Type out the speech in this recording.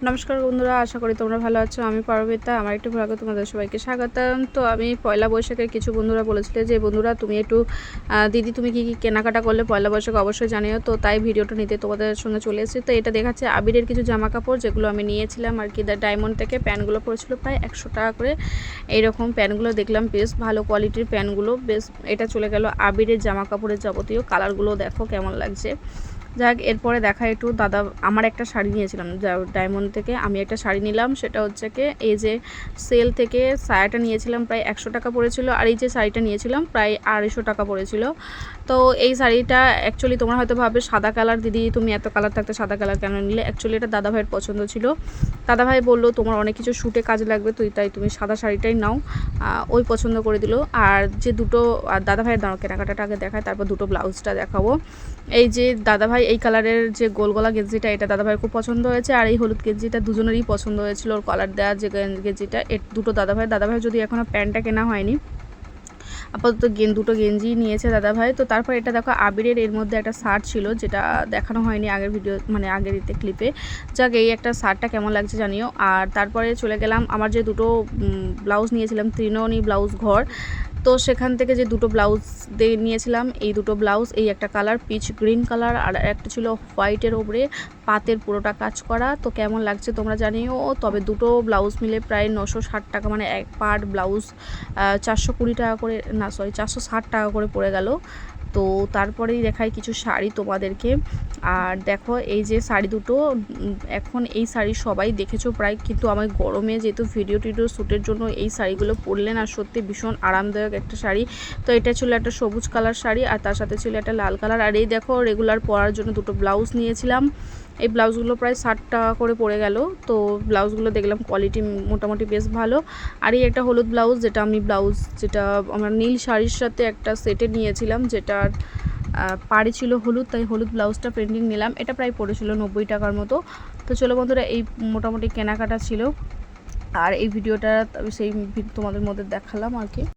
নমস্কার বন্ধুরা, আশা করি তোমরা ভালো আছো। আমি পারমিতা, আমার একটু ভ্লগে তোমাদের সবাইকে স্বাগতম। তো আমি পয়লা বৈশাখে কিছু বন্ধুরা বলেছিলে যে বন্ধুরা তুমি একটু দিদি তুমি কি কি কেনাকাটা করলে পয়লা বৈশাখ অবশ্যই জানিও। তো তাই ভিডিওটা নিতে তোমাদের সঙ্গে চলে এসেছি। তো এটা দেখাচ্ছে আবিরের কিছু জামা কাপড় যেগুলো আমি নিয়েছিলাম আর কি ডায়মন্ড থেকে। প্যান্টগুলো পড়েছিল প্রায় 100 টাকা করে। এইরকম প্যান্টগুলো দেখলাম, বেশ ভালো কোয়ালিটির প্যান্টগুলো। বেশ এটা চলে গেল আবিরের জামা কাপড়ের যাবতীয়। কালারগুলো দেখো কেমন লাগছে। যাক, এরপরে দেখা একটু দাদা আমার একটা শাড়ি নিয়েছিলাম ডায়মন্ড থেকে। আমি একটা শাড়ি নিলাম, সেটা হচ্ছে কি এই যে সেল থেকে শাড়িটা নিয়েছিলাম প্রায় 100 টাকা পড়েছিল। আর এই যে শাড়িটা নিয়েছিলাম প্রায় 250 টাকা পড়েছিল। তো এই শাড়িটা অ্যাকচুয়ালি তোমরা হয়তো ভাবে সাদা কালার, দিদি তুমি এত কালার থাকতে সাদা কালার কেন নিলে। অ্যাকচুয়ালি এটা দাদাভাইয়ের পছন্দ ছিল। দাদাভাই বললো তোমার অনেক কিছু শ্যুটে কাজে লাগবে, তাই তুমি সাদা শাড়িটাই নাও। ওই পছন্দ করে দিল। আর যে দুটো দাদাভাইয়ের দাঁড়ো কেনাকাটাটা আগে দেখায়, তারপর দুটো ব্লাউজটা দেখাবো। এই যে দাদাভাই এই কালারের যে গোল গলা গেঞ্জিটা, এটা দাদাভাইয়ের খুব পছন্দ হয়েছে। আর এই হলুদ গেঞ্জিটা দুজনেরই পছন্দ হয়েছিল, ওর কলার দেওয়া যে গেঞ্জিটা। দুটো দাদাভাই যদি এখনও প্যান্টটা কেনা হয়নি, আপাতত দুটো গেঞ্জি নিয়েছে দাদাভাই। তো তারপর এটা দেখো আবিরের এর মধ্যে একটা শার্ট ছিল, যেটা দেখানো হয়নি আগের ভিডিও মানে আগের ক্লিপে। যাক, এই একটা শার্টটা কেমন লাগছে জানিও। আর তারপরে চলে গেলাম আমার যে দুটো ব্লাউজ নিয়েছিলাম, ত্রিনয়নী ব্লাউজ ঘর। তো সেখান থেকে যে দুটো ব্লাউজ নিয়েছিলাম, এই দুটো ব্লাউজ, এই একটা কালার পিচ গ্রিন কালার আর একটা ছিল হোয়াইটের ওপরে পাতের পুরোটা কাজ করা। তো কেমন লাগছে তোমরা জানিও। তবে দুটো ব্লাউজ মিলে প্রায় 960 টাকা, মানে এক পার্ট ব্লাউজ 420 টাকা করে, না সরি 460 টাকা করে পড়ে গেল। তো তারপরেই দেখাই কিছু শাড়ি তোমাদেরকে। আর দেখো এই যে শাড়ি দুটো, এখন এই শাড়ি সবাই দেখেছো প্রায়, কিন্তু আমার গরমে যেহেতু ভিডিও শ্যুটের জন্য এই শাড়িগুলো পরলেন। আর সত্যি ভীষণ আরামদায়ক একটা শাড়ি। তো এটা ছিল একটা সবুজ কালার শাড়ি, আর তার সাথে ছিল একটা লাল কালার। আর এই দেখো রেগুলার পরার জন্য দুটো ব্লাউজ নিয়েছিলাম। এই ব্লাউজগুলো প্রায় 60 টাকা করে পড়ে গেল। তো ব্লাউজগুলো দেখলাম কোয়ালিটি মোটামুটি বেশ ভালো। আর এই একটা হলুদ ব্লাউজ, যেটা আমার নীল শাড়ির সাথে একটা সেটে নিয়েছিলাম, যেটার পাড়ি ছিল হলুদ, তাই হলুদ ব্লাউজটা প্রিন্টিং নিলাম। এটা প্রায় পড়েছিল 90 টাকার মতো। তো চলো বন্ধুরা, এই মোটামুটি কেনাকাটা ছিল। আর এই ভিডিওটা সেই তোমাদের মধ্যে দেখালাম আর কি।